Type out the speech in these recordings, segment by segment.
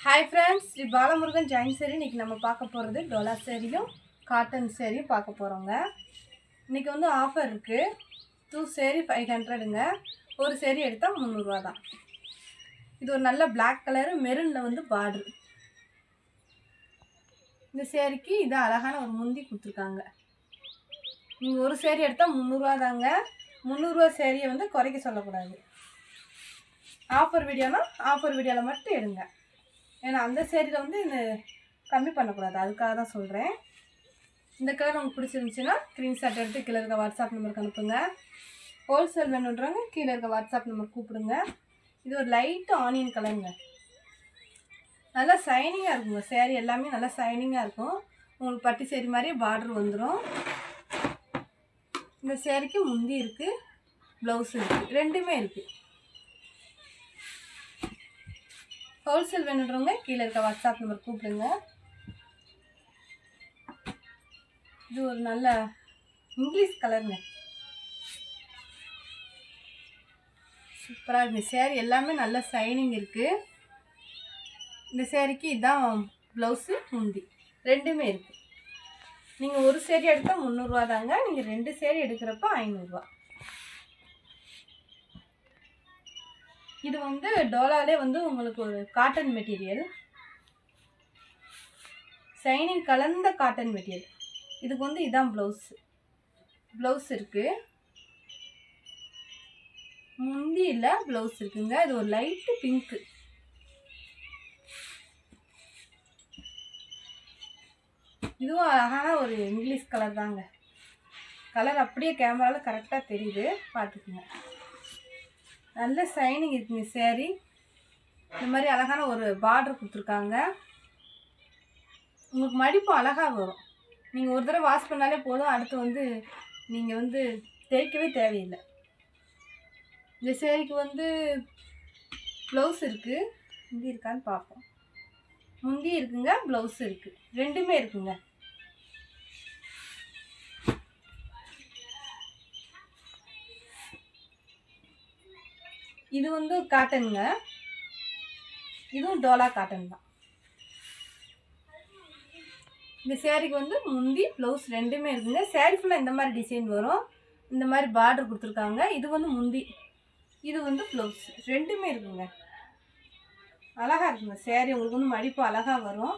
Hi friends Shri Balamurugan Jain सारी इनकी நம்ம பார்க்க போறது டோலா சாரியும் காட்டன் சாரியும் பார்க்க போறோங்க. இன்னைக்கு வந்து ஆஃபர் இருக்கு. 2 சாரி 500ங்க. ஒரு சாரி எடுத்தா 300 ரூபாய் தான். இது ஒரு நல்ல Black கலர் மெரூன்ல வந்து பார்டர். இந்த சாரிக்கு இது அழகான ஒரு முந்தி கொடுத்திருக்காங்க. நீங்க ஒரு சாரி எடுத்தா 300 ரூபாய் தாங்க. 300 ரூபாய் சாரியை வந்து குறைக்க சொல்ல கூடாது. ஆஃபர் வீடியோல மட்டும் எடுங்க. ஏன்னா அந்த சேரியில் வந்து இந்த கம்மி பண்ணக்கூடாது, அதுக்காக தான் சொல்கிறேன். இந்த கலர் உங்களுக்கு பிடிச்சிருந்துச்சுன்னா ஸ்க்ரீன்ஷாட் எடுத்து கீழே இருக்க வாட்ஸ்அப் நம்பருக்கு அனுப்புங்க. ஹோல்சேல் வேணுன்றவங்க கீழே இருக்க வாட்ஸ்அப் நம்பர் கூப்பிடுங்க. இது ஒரு லைட்டு ஆனியன் கலருங்க. நல்லா சைனிங்காக இருக்குங்க. சேரீ எல்லாமே நல்லா சைனிங்காக இருக்கும். உங்களுக்கு பட்டு சேரீ மாதிரியே பார்டர் வந்துடும். இந்த சேரீக்கு முந்தி இருக்குது, ப்ளவுஸ் இருக்குது, ரெண்டுமே இருக்குது. ஹோல்சேல் வேணுன்றவங்க கீழே இருக்க வாட்ஸ்அப் நம்பர் கூப்பிடுங்க. இது ஒரு நல்ல இங்கிலீஷ் கலருங்க. சூப்பராக இருக்குது. சேரீ எல்லாமே நல்ல சைனிங் இருக்குது. இந்த சேரீக்கு இதுதான் ப்ளவுஸு, முந்தி ரெண்டுமே இருக்குது. நீங்கள் ஒரு சேரீ எடுத்தால் 300 ரூபா தாங்க. நீங்கள் 2 சேரீ எடுக்கிறப்ப 500 ரூபா. இது வந்து டோலாலே வந்து உங்களுக்கு ஒரு காட்டன் மெட்டீரியல், சைனிங் கலந்த காட்டன் மெட்டீரியல். இதுக்கு வந்து இதான் ப்ளவுஸ் இருக்குது, முந்தி இல்லை ப்ளவுஸ் இருக்குங்க. இது ஒரு லைட்டு பிங்க்கு. இதுவும் அழகான ஒரு இங்கிலீஷ் கலர் தாங்க. கலர் அப்படியே கேமராவில் கரெக்டாக தெரியுது, பார்த்துக்குங்க. நல்ல சைனிங் இருக்குங்க சேரீ. இந்த மாதிரி அழகான ஒரு பார்டர் கொடுத்துருக்காங்க. உங்களுக்கு மடிப்பு அழகாக வரும். நீங்கள் ஒரு தடவை வாஷ் பண்ணாலே போதும். அடுத்து வந்து நீங்கள் வந்து தேய்க்கவே தேவையில்லை. இந்த சேரீக்கு வந்து ப்ளவுஸ் இருக்குது, முந்தி இருக்கான்னு பார்ப்போம். முந்தி இருக்குங்க, ப்ளவுஸ் இருக்குது, ரெண்டுமே இருக்குங்க. இது வந்து காட்டனுங்க. இதுவும் டோலா காட்டன் தான். இந்த சேரீக்கு வந்து முந்தி ப்ளவுஸ் ரெண்டுமே இருக்குங்க. சேரீ ஃபுல்லாக இந்த மாதிரி டிசைன் வரும். இந்த மாதிரி பார்டர் கொடுத்துருக்காங்க. இது வந்து முந்தி, இது வந்து ப்ளவுஸ், ரெண்டுமே இருக்குங்க. அழகாக இருக்குங்க சேரீ. உங்களுக்கு வந்து மடிப்பு அழகாக வரும்.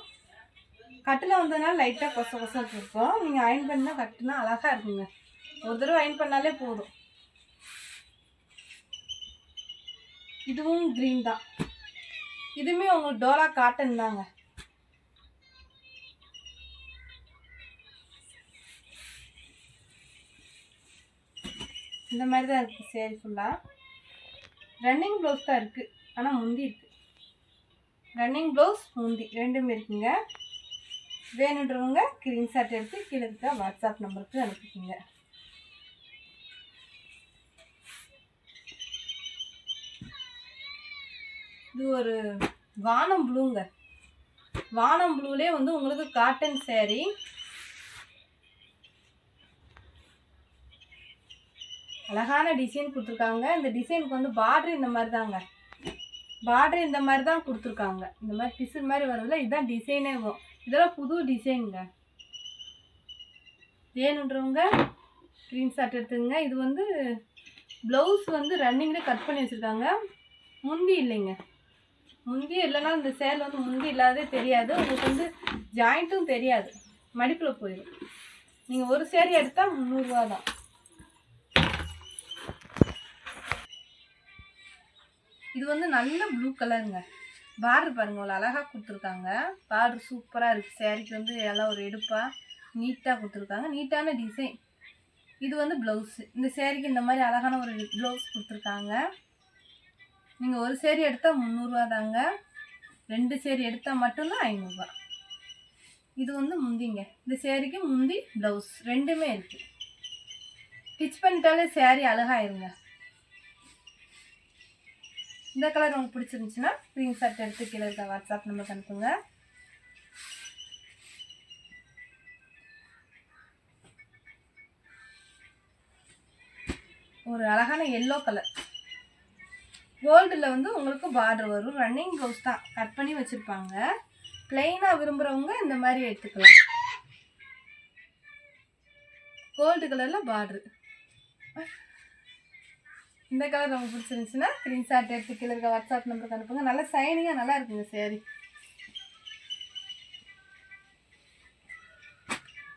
கட்டில் வந்ததுனால லைட்டாக கொசம் இருக்கும். நீங்கள் அயன் பண்ணால் கட்டுனா அழகாக இருக்குங்க. ஒரு தடவை அயன் பண்ணாலே போதும். இதுவும் க்ரீன் தான். இதுவுமே உங்களுக்கு டோலா காட்டன் தாங்க. இந்த மாதிரி தான் இருக்குது சேரீ ஃபுல்லாக. ரன்னிங் ப்ளவுஸ் தான் இருக்குது, ஆனால் முந்தி இருக்குது. ரன்னிங் ப்ளவுஸ் முந்தி ரெண்டுமே இருக்குங்க. வேணுன்றவங்க ஸ்க்ரீன்ஷாட் எடுத்து கீழே இருக்க வாட்ஸ்அப் நம்பருக்கு அனுப்பிக்கிங்க. இது ஒரு வானம் ப்ளூங்க. வானம் ப்ளூலே வந்து உங்களுக்கு காட்டன் சேரீ. அழகான டிசைன் கொடுத்துருக்காங்க. இந்த டிசைனுக்கு வந்து பார்டர் இந்த மாதிரி தாங்க. பார்டர் இந்த மாதிரி தான் கொடுத்துருக்காங்க. இந்த மாதிரி பிசு மாதிரி வருதுல, இதுதான் டிசைனே வரும். இதெல்லாம் புது டிசைனுங்க. வேணுன்றவங்க ஸ்க்ரீன்ஷாட் எடுத்துங்க. இது வந்து ப்ளவுஸ் வந்து ரன்னிங்லேயே கட் பண்ணி வச்சுருக்காங்க. முந்தி இல்லைங்க. முந்தி இல்லைன்னா இந்த சேல் வந்து முந்தி இல்லாதே தெரியாது. உங்களுக்கு வந்து ஜாயிண்ட்டும் தெரியாது, மடிப்பில் போயிடும். நீங்கள் ஒரு சேரீ எடுத்தால் 300 ரூபா தான். இது வந்து நல்ல ப்ளூ கலருங்க. பார்டர் பாருங்கள், அவ்வளோ அழகாக கொடுத்துருக்காங்க. பார்டர் சூப்பராக இருக்குது. சேரீக்கு வந்து எல்லாம் ஒரு எடுப்பாக நீட்டாக கொடுத்துருக்காங்க. நீட்டான டிசைன். இது வந்து ப்ளவுஸு. இந்த சேரீக்கு இந்த மாதிரி அழகான ஒரு ப்ளவுஸ் கொடுத்துருக்காங்க. நீங்கள் ஒரு சேரீ எடுத்தால் 300 ரூபா தாங்க. 2 சேரீ எடுத்தால் மட்டும்தான் 500 ரூபா. இது வந்து முந்திங்க. இந்த சேரீக்கு முந்தி ப்ளவுஸ் ரெண்டுமே இருக்குது. ஸ்டிச் பண்ணிட்டாலே சேரீ அழகாயிருங்க. இந்த கலர் உங்களுக்கு பிடிச்சிருந்துச்சுன்னா ஸ்க்ரீன்ஷாட் எடுத்து கீழே இருக்க வாட்ஸ்அப் நம்பருக்கு அனுப்புங்க. ஒரு அழகான எல்லோ கலர். கோல்டில் வந்து உங்களுக்கு பார்டர் வரும். ரன்னிங் ப்ளவுஸ் தான், கட் பண்ணி வச்சுருப்பாங்க. ப்ளைனாக விரும்புகிறவங்க இந்த மாதிரி எடுத்துக்கலாம். கோல்டு கலரில் பார்டரு. இந்த கலர் ரொம்ப பிடிச்சிருந்துச்சுன்னா ஸ்க்ரீன்ஷாட் எடுத்து கீழே இருக்க வாட்ஸ்அப் நம்பருக்கு அனுப்புங்க. நல்லா சைனிங்காக நல்லா இருக்குங்க சேரீ.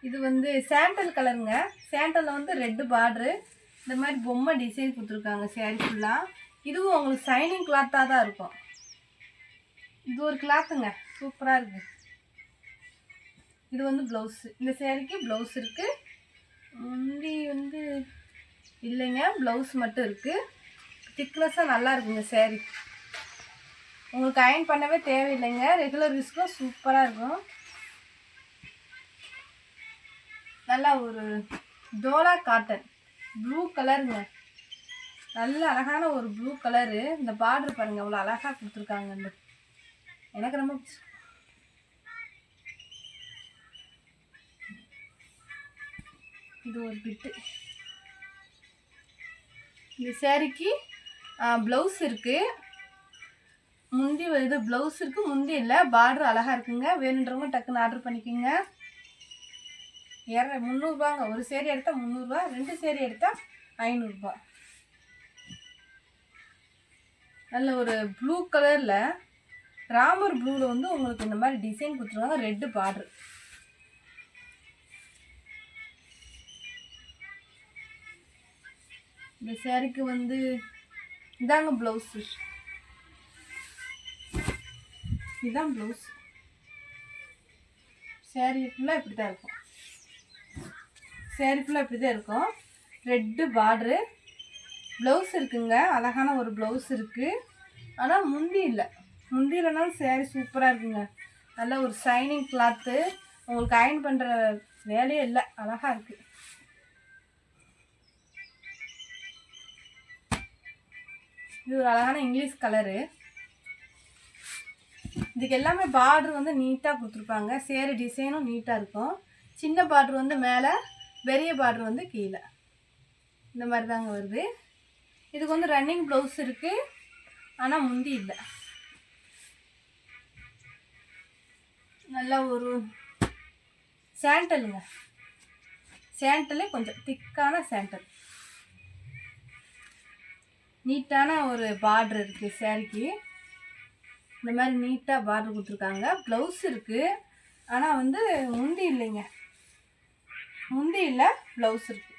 இது வந்து சாண்டல் கலருங்க. சாண்டலில் வந்து ரெட்டு பார்டரு, இந்த மாதிரி பொம்மை டிசைன் கொடுத்துருக்காங்க சேரீ ஃபுல்லாக. இதுவும் உங்களுக்கு சைனிங் கிளாத்தாக தான் இருக்கும். இது ஒரு கிளாத்துங்க, சூப்பராக இருக்குது. இது வந்து ப்ளவுஸு. இந்த சேரீக்கு ப்ளவுஸ் இருக்குது. முந்தி வந்து இல்லைங்க, ப்ளவுஸ் மட்டும் இருக்குது. திக்னஸாக நல்லா இருக்குங்க சேரீ. உங்களுக்கு அயன் பண்ணவே தேவையில்லைங்க. ரெகுலர் யூஸ்க்கும் சூப்பராக இருக்கும். நல்லா ஒரு டோலா காட்டன் ப்ளூ கலருங்க. நல்ல அழகான ஒரு ப்ளூ கலரு. இந்த பார்டர் பாருங்கள் அவ்வளோ அழகாக கொடுத்துருக்காங்க. எனக்கு ரொம்ப இது ஒரு பிட்டு. இந்த சேரீக்கு ப்ளவுஸ் இருக்குது. முந்தி இது ப்ளவுஸ் இருக்குது, முந்தி இல்லை. பார்டர் அழகாக இருக்குங்க. வேணுன்றவங்க டக்குன்னு ஆர்டர் பண்ணிக்கோங்க. 300ரூபாங்க. ஒரு சேரீ எடுத்தால் 300ரூபா, 2 சேரீ எடுத்தால் 500ரூபா. நல்ல ஒரு ப்ளூ கலரில், ராமர் ப்ளூவில் வந்து உங்களுக்கு இந்த மாதிரி டிசைன் கொடுத்துருவாங்க. Red border. இந்த சேரீக்கு வந்து இதாங்க ப்ளவுஸு. இதுதான் ப்ளவுஸ். சேரீ ஃபுல்லாக இப்படி தான் இருக்கும். சேரீ ஃபுல்லாக இப்படி தான் இருக்கும். Red border. ப்ளவுஸ் இருக்குங்க, அழகான ஒரு ப்ளவுஸ் இருக்குது. ஆனால் முந்தி இல்லை. முந்தி இல்லைனாலும் சேரீ சூப்பராக இருக்குங்க. நல்ல ஒரு ஷைனிங் கிளாத்து. உங்களுக்கு அயன் பண்ணுற வேலையே இல்லை, அழகாக இருக்குது. இது ஒரு அழகான இங்கிலீஷ் கலரு. இதுக்கு எல்லாமே பார்டர் வந்து நீட்டாக கொடுத்துருப்பாங்க. சேரீ டிசைனும் நீட்டாக இருக்கும். சின்ன பார்டர் வந்து மேலே, பெரிய பார்டர் வந்து கீழே, இந்த மாதிரி தாங்க வருது. இதுக்கு வந்து ரன்னிங் ப்ளவுஸ் இருக்குது, ஆனால் முந்தி இல்லை. நல்லா ஒரு சாண்டலுங்க. சாண்டலே கொஞ்சம் திக்கான சாண்டல். நீட்டான ஒரு பார்டர் இருக்குது சேரீக்கு. இந்த மாதிரி நீட்டாக பார்டர் கொடுத்துருக்காங்க. ப்ளவுஸ் இருக்குது, ஆனால் வந்து முந்தி இல்லைங்க. முந்தி இல்லை, ப்ளவுஸ் இருக்குது.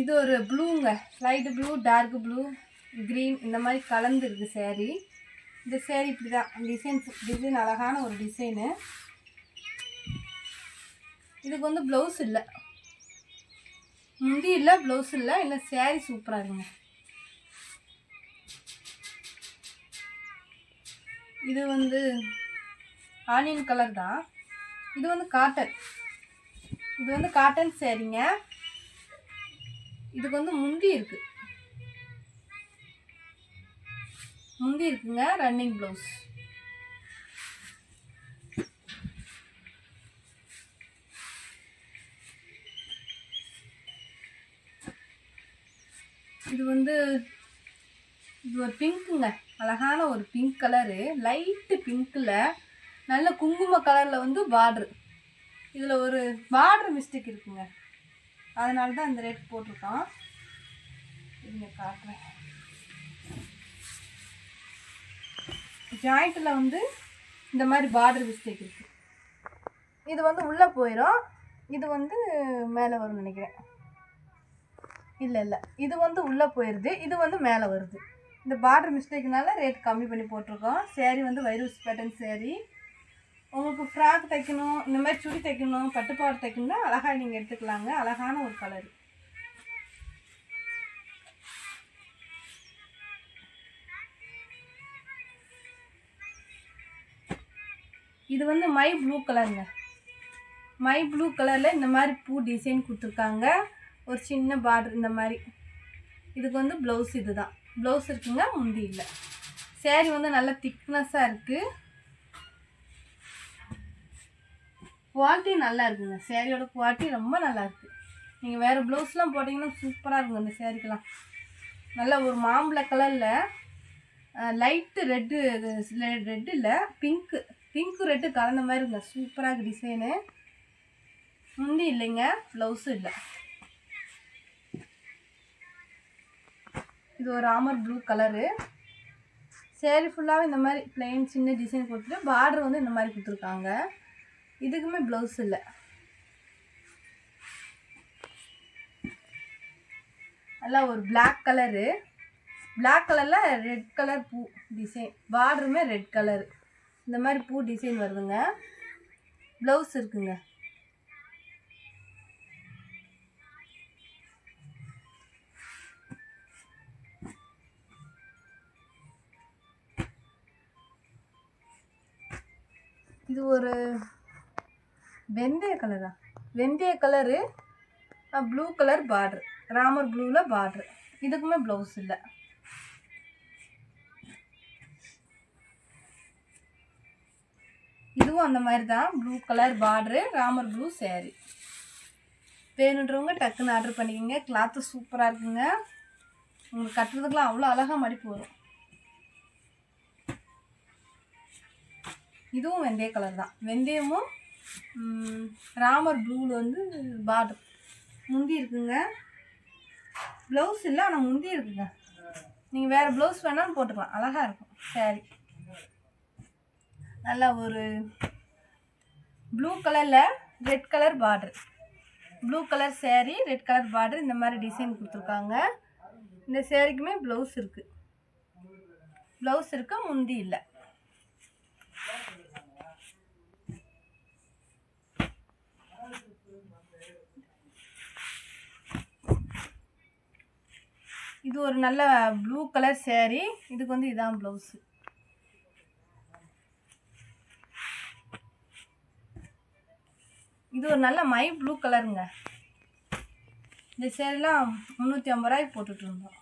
இது ஒரு ப்ளூங்க. Light blue, dark blue, green, இந்த மாதிரி கலந்து இருக்குது சேரீ. இந்த சேரீ இப்படி தான் டிசைன் அழகான ஒரு டிசைனு. இதுக்கு வந்து ப்ளவுஸ் இல்லை, முந்தி இல்லை, ப்ளவுஸ் இல்லை. இல்லை சேரீ சூப்பராக இருக்குங்க. இது வந்து ஆனியன் கலர் தான். இது வந்து காட்டன். இது வந்து காட்டன் சேரீங்க. இதுக்கு வந்து முந்தி இருக்குது. முந்தி இருக்குங்க, ரன்னிங் ப்ளவுஸ். இது வந்து இது ஒரு பிங்க்குங்க. அழகான ஒரு பிங்க் கலரு. லைட்டு பிங்க்கில் நல்ல குங்கும கலரில் வந்து பார்ட்ரு. இதில் ஒரு பார்டர் மிஸ்டேக் இருக்குங்க, அதனால தான் இந்த ரேட் போட்டிருக்கோம். இங்கே காட்டுறேன். ஜாயிண்ட்டில் வந்து இந்த மாதிரி பார்டர் மிஸ்டேக் இருக்குது. இது வந்து உள்ளே போயிடும், இது வந்து மேலே வரும்னு நினைக்கிறேன். இல்லை இல்லை, இது வந்து உள்ளே போயிடுது, இது வந்து மேலே வருது. இந்த பார்டர் மிஸ்டேக்னால ரேட் கம்மி பண்ணி போட்டிருக்கோம். சேரீ வந்து வைரூஸ் பேட்டர்ன் சேரீ. உங்களுக்கு ஃப்ராக் தைக்கணும், இந்த மாதிரி சுடி தைக்கணும், பட்டுப்பாடு தைக்கணும்னா அழகாக நீங்கள் எடுத்துக்கலாங்க. அழகான ஒரு கலர். இது வந்து மை ப்ளூ கலருங்க. மை ப்ளூ கலரில் இந்த மாதிரி பூ டிசைன் கொடுத்துருக்காங்க. ஒரு சின்ன பார்டர் இந்த மாதிரி. இதுக்கு வந்து ப்ளவுஸ் இது தான். ப்ளவுஸ் இருக்குங்க, முந்தி இல்லை. சேரீ வந்து நல்லா திக்னஸாக இருக்குது. குவாலிட்டி நல்லா இருக்குங்க. சேரீயோட குவாலிட்டி ரொம்ப நல்லா இருக்குது. நீங்கள் வேறு ப்ளவுஸ்லாம் போட்டிங்கன்னா சூப்பராக இருக்குங்க. இந்த சேரீக்கெலாம் நல்ல ஒரு மாம்பழ கலரில் லைட்டு ரெட்டு இல்லை பிங்க்கு ரெட்டு கலந்த மாதிரி இருக்குங்க. சூப்பராக இருக்குது டிசைனு. முந்தி இல்லைங்க, ப்ளவுஸும் இல்லை. இது ஒரு ராமர் ப்ளூ கலரு. சேரீ ஃபுல்லாகவே இந்த மாதிரி பிளெயின் சின்ன டிசைன் கொடுத்துட்டு பார்டர் வந்து இந்த மாதிரி கொடுத்துருக்காங்க. இதுக்குமே ப்ளவுஸ் இல்லை. நல்லா ஒரு பிளாக் கலரு, பிளாக் கலரில் ரெட் கலர் பூ டிசைன், பார்டருமே ரெட் கலர், இந்த மாதிரி பூ டிசைன் வருதுங்க. ப்ளவுஸ் இருக்குங்க. இது ஒரு வெந்தய கலரா, வெந்தய colour blue colour border, Ramar ப்ளூவில் பார்டர். இதுக்குமே ப்ளவுஸ் இல்லை. இதுவும் அந்த மாதிரி தான், blue colour border, Ramar blue sari. வேணுன்றவங்க டக்குன்னு ஆர்டர் பண்ணிக்கோங்க. கிளாத்து சூப்பராக இருக்குங்க. உங்களுக்கு கட்டுறதுக்கெலாம் அவ்வளோ அழகாக மடிப்பு வரும். இதுவும் வெந்தய கலர் தான். வெந்தயமும் ராமர் ப்ளூவில் வந்து பார்டர் முந்தி இருக்குங்க. ப்ளவுஸ் இல்லை, ஆனால் முந்தி இருக்குங்க. நீங்கள் வேறு ப்ளவுஸ் வேணாலும் போட்டுக்கலாம், அழகாக இருக்கும் சேரீ. நல்லா ஒரு ப்ளூ கலரில் red colour border, blue colour sari, red colour border, இந்த மாதிரி டிசைன் கொடுத்துருக்காங்க. இந்த சேரீக்குமே ப்ளவுஸ் இருக்குது. ப்ளவுஸ் இருக்கு, முந்தி இல்லை. இது ஒரு நல்ல ப்ளூ கலர் சேரீ. இதுக்கு வந்து இதான் ப்ளவுஸு. இது ஒரு நல்ல மை ப்ளூ கலருங்க. இந்த சேரீலாம் 350 ரூபாய்க்கு போட்டுட்டு இருந்தோம்.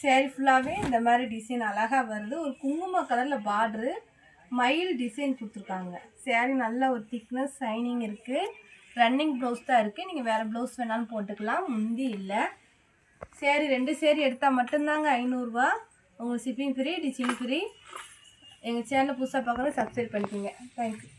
சேரீ ஃபுல்லாகவே இந்த மாதிரி டிசைன் அழகாக வருது. ஒரு குங்கும கலரில் பார்டரு, மயில் டிசைன் கொடுத்துருக்காங்க. சேரீ நல்ல ஒரு திக்னஸ், ஷைனிங் இருக்குது. ரன்னிங் ப்ளவுஸ் தான் இருக்குது. நீங்கள் வேறு ப்ளவுஸ் வேணாலும் போட்டுக்கலாம், முந்தி இல்லை. சேரீ 2 சேரீ எடுத்தால் மட்டும்தாங்க 500 ரூபா. உங்களுக்கு ஷிப்பிங் ஃப்ரீ, டிச்சிங் ஃப்ரீ. எங்கள் சேனலை புதுசாக பார்க்குறது சப்ஸ்கிரைப் பண்ணிக்கோங்க. தேங்க்யூ.